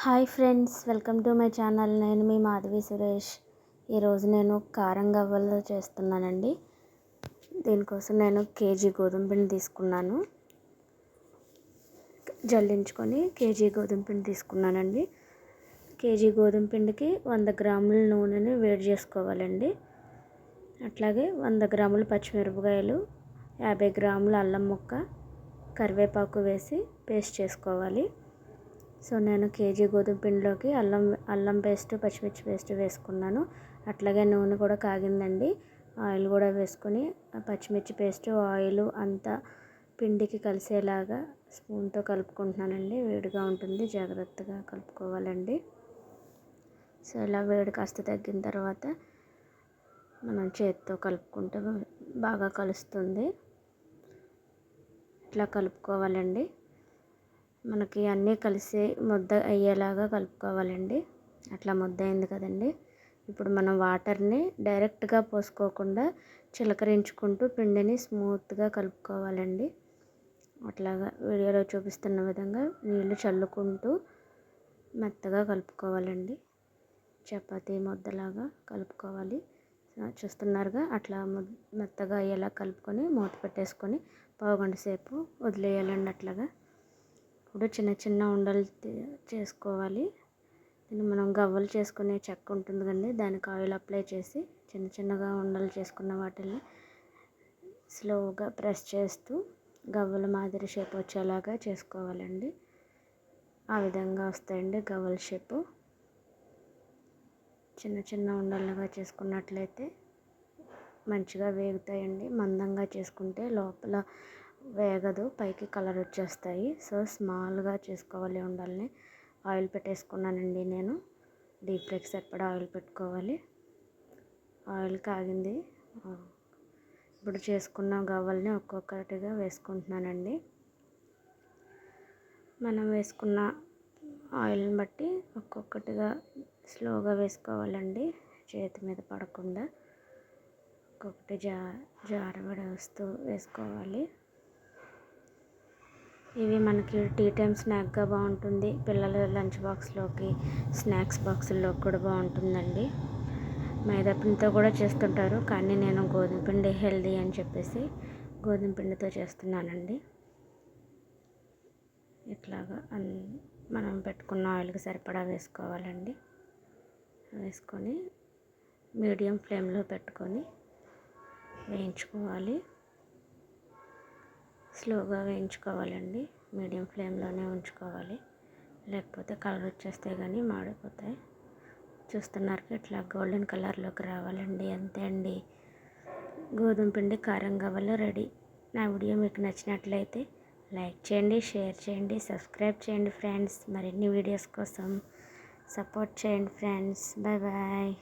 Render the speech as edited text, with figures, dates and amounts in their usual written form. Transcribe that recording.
Hi friends, welcome to my channel. నేను మీ మాధవి సురేష్. ఈరోజు నేను కారం గవ్వలు చేస్తున్నానండి. దీనికోసం నేను కేజీ గోధుమ పిండి తీసుకున్నాను. జల్లించుకొని కేజీ గోధుమ పిండి తీసుకున్నానండి. కేజీ గోధుమ పిండికి 100 గ్రాముల నూనెని వేడి చేసుకోవాలండి. అట్లాగే 100 గ్రాముల పచ్చిమిరపకాయలు, 50 గ్రాముల అల్లం ముక్క, కరివేపాకు వేసి పేస్ట్ చేసుకోవాలి. సో నేను కేజీ గోధుమ పిండిలోకి అల్లం పేస్ట్, పచ్చిమిర్చి పేస్ట్ వేసుకున్నాను. అట్లాగే నూనె కూడా కాగిందండి. ఆయిల్ కూడా వేసుకొని పచ్చిమిర్చి పేస్ట్, ఆయిల్ అంతా పిండికి కలిసేలాగా స్పూన్తో కలుపుకుంటున్నానండి. వేడిగా ఉంటుంది, జాగ్రత్తగా కలుపుకోవాలండి. సో ఇలా వేడి కాస్త తగ్గిన తర్వాత మనం చేతితో కలుపుకుంటే బాగా కలుస్తుంది. ఇట్లా కలుపుకోవాలండి. మనకి అన్నీ కలిసి ముద్ద అయ్యేలాగా కలుపుకోవాలండి. అట్లా ముద్ద అయింది కదండి. ఇప్పుడు మనం వాటర్ని డైరెక్ట్గా పోసుకోకుండా చిలకరించుకుంటూ పిండిని స్మూత్గా కలుపుకోవాలండి. అట్లాగా వీడియోలో చూపిస్తున్న విధంగా నీళ్లు చల్లుకుంటూ మెత్తగా కలుపుకోవాలండి. చపాతీ ముద్దలాగా కలుపుకోవాలి. చూస్తున్నారుగా, అట్లా మెత్తగా అయ్యేలా కలుపుకొని మూత పెట్టేసుకొని పావుగంట సేపు వదిలేయాలండి. అట్లాగా ఇప్పుడు చిన్న చిన్న ఉండలు చేసుకోవాలి. దీన్ని మనం గవ్వలు చేసుకునే చెక్క ఉంటుంది కండి, దానికి ఆయిల్ అప్లై చేసి చిన్న చిన్నగా ఉండలు చేసుకున్న వాటిని స్లోగా ప్రెస్ చేస్తూ గవ్వల మాదిరి షేప్ వచ్చేలాగా చేసుకోవాలండి. ఆ విధంగా వస్తాయండి గవ్వల షేపు. చిన్న చిన్న ఉండలుగా చేసుకున్నట్లయితే మంచిగా వేగుతాయండి. మందంగా చేసుకుంటే లోపల వేగదు, పైకి కలర్ వచ్చేస్తాయి. సో స్మాల్గా చేసుకోవాలి ఉండాలని. ఆయిల్ పెట్టేసుకున్నానండి నేను. డీప్ ఫ్రైకి సరిపడా ఆయిల్ పెట్టుకోవాలి. ఆయిల్ కాగింది. ఇప్పుడు చేసుకున్న గవ్వల్ని ఒక్కొక్కటిగా వేసుకుంటున్నానండి. మనం వేసుకున్న ఆయిల్ని బట్టి ఒక్కొక్కటిగా స్లోగా వేసుకోవాలండి, చేతి మీద పడకుండా. ఒక్కొక్కటి జారబడి వస్తూ వేసుకోవాలి. ఇవి మనకి టీ టైం స్నాక్గా బాగుంటుంది. పిల్లల లంచ్ బాక్స్లోకి, స్నాక్స్ బాక్సుల్లోకి కూడా బాగుంటుందండి. మైదా పిండితో కూడా చేస్తుంటారు, కానీ నేను గోధుమ పిండి హెల్దీ అని చెప్పేసి గోధుమ పిండితో చేస్తున్నానండి. ఇట్లాగా మనం పెట్టుకున్న ఆయిల్కి సరిపడా వేసుకోవాలండి. వేసుకొని మీడియం ఫ్లేమ్లో పెట్టుకొని వేయించుకోవాలి. స్లోగా వేయించుకోవాలండి. మీడియం ఫ్లేమ్లోనే ఉంచుకోవాలి, లేకపోతే కలర్ వచ్చేస్తే కానీ మాడిపోతాయి. చూస్తున్నారు, ఇట్లా గోల్డెన్ కలర్లోకి రావాలండి. అంతే అండి, గోధుమ పిండి కారం గవ్వలు రెడీ. నా వీడియో మీకు నచ్చినట్లయితే లైక్ చేయండి, షేర్ చేయండి, సబ్స్క్రైబ్ చేయండి ఫ్రెండ్స్. మరిన్ని వీడియోస్ కోసం సపోర్ట్ చేయండి ఫ్రెండ్స్. Bye bye.